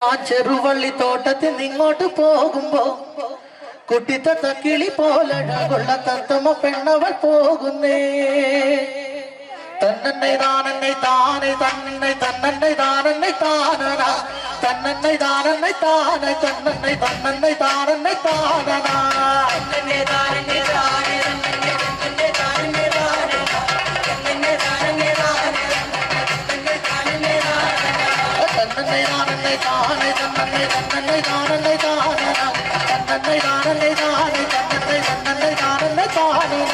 ആ ചെറുവള്ളി തോട്ടത്തിൽ നിങ്ങോട്ട് പോകുമ്പോ കുട്ടിത്തത്ത കിളി പോലഴകുള്ള തത്തമ്മ പെണ്ണവൾ പോകുന്നേ. തന്നന്നെ താനന്നെ താനെ തന്നെ തന്നന്നെ താനന്നെ താനന തന്നന്നെ താനന്നെ താനെ തന്നന്നെ തന്നന്നെ താനന്നെ താനന തന്നന്നെ താനന്നെ താനെ തന്നന്നെ താനന്നെ താനെ തന്നന്നെ താനന്നെ താനെ തന്നന്നെ താനന്നെ താനെ തന്നന്നെ താനന്നെ താനെ തന്നന്നെ തന്നന്നെ താനന്നെ താനന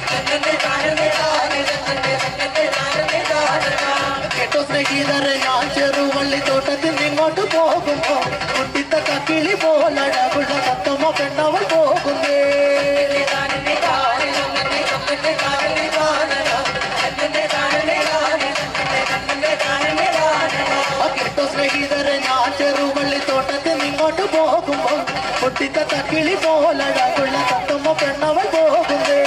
തന്നന്നെ താനന്നെ താനെ തന്നന്നെ തന്നന്നെ താനന്നെ താനന ഞാൻ ചെറുവള്ളി തോട്ടത്തിൽ നിങ്ങോട്ട് പോകുമ്പോ കുട്ടിത്തത്ത കിളി പോലഴകുള്ള തത്തമ്മ പെണ്ണവൾ പോകുന്നേ. കേട്ടോ സ്നേഹിതരെ, ഞാൻ ചെറുവള്ളി തോട്ടത്തിൽ നിങ്ങോട്ട് പോകുമ്പോ കുട്ടിത്തത്ത കിളി പോലഴകുള്ള തത്തമ്മ പെണ്ണവൾ പോകുന്നേ.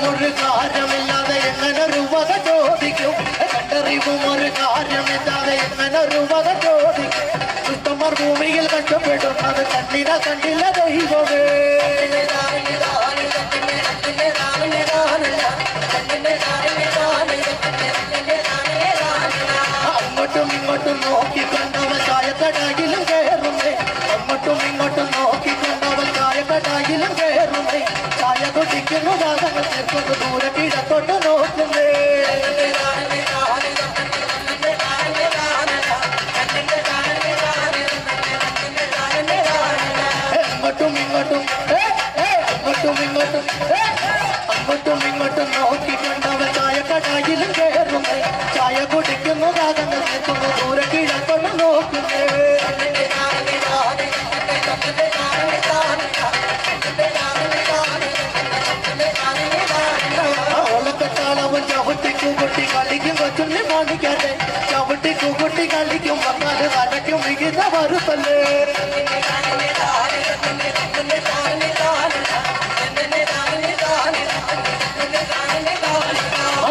ഒരു കാര്യമില്ലാതെ എങ്ങനെ വക ചോദിക്കും, കണ്ടറിവും ഒരു കാര്യമില്ലാതെ എങ്ങനെ വക ചോദിക്കും. ദുഷ്ടന്മാർ ഭൂമിയിൽ കഷ്ടപ്പെടുന്നത് കണ്ണിന കണ്ടില്ല ദൈവമേ. അങ്ങോട്ടും ഇങ്ങോട്ടും നോക്കിക്കൊണ്ടവൻ ചായക്കടയിലും കയറുന്നേ. അങ്ങോട്ടും ഇങ്ങോട്ടും നോക്കിക്കൊണ്ടവൻ ചായക്കടയിലും കയറുന്നേ. ചായ കുടിക്കുന്നു ഭാഗങ്ങൾ തീർക്കുന്നു ദൂരെ കിഴക്കോട്ട് നോക്കുന്നേ. അങ്ങോട്ടും ഇങ്ങോട്ടും അങ്ങോട്ടും ഇങ്ങോട്ടും അങ്ങോട്ടും ഇങ്ങോട്ടും നോക്കിക്കൊണ്ടവൻ ചായക്കടയിലും കയറുന്നേ. ചായ കുടിക്കുന്നു ഭാഗങ്ങൾ തീർക്കുന്നു ദൂരെ കിഴക്കോട്ട് നോക്കുന്നേ. ചവിട്ടി കളിക്കും കൊച്ചുണ്ണി മാണിക്കാതെ ചവിട്ടി കൂട്ടി കളിക്കും വന്നാല് നടക്കും മികുന്ന വരുത്തല്ലേ.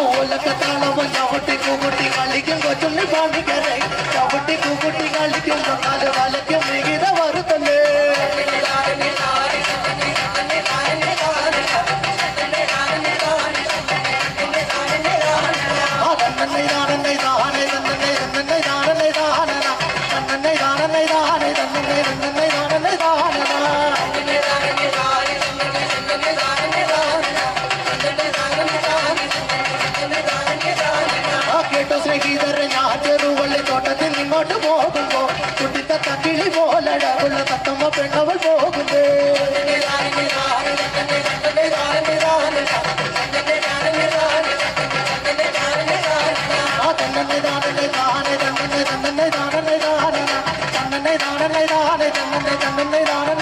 ഓലക്കത്താളവൻ ചവിട്ടി കൂട്ടി കളിക്കും കൊച്ചുണ്ണി മാണിക്കാതെ ചവിട്ടി കൂട്ടി കളിക്കും വന്നാല് വലയ്ക്കും മികുന്ന വരുത്തല്ലേ. കേട്ടോ സ്നേഹിതരെ, ഞാൻ ചെറുവള്ളി തോട്ടത്തിൽ നിങ്ങോട്ട് പോകുമ്പോ കുട്ടിത്തത്ത കിളി പോലഴകുള്ള തത്തമ്മ പെണ്ണവൾ പോകുന്നേ. തന്നന്നെ താനന്നെ താനെ തന്നന്നെ തന്നന്നെ താനന്നെ താനന തന്നന്നെ താനന്നെ താനെ തന്നന്നെ തന്നന്നെ താന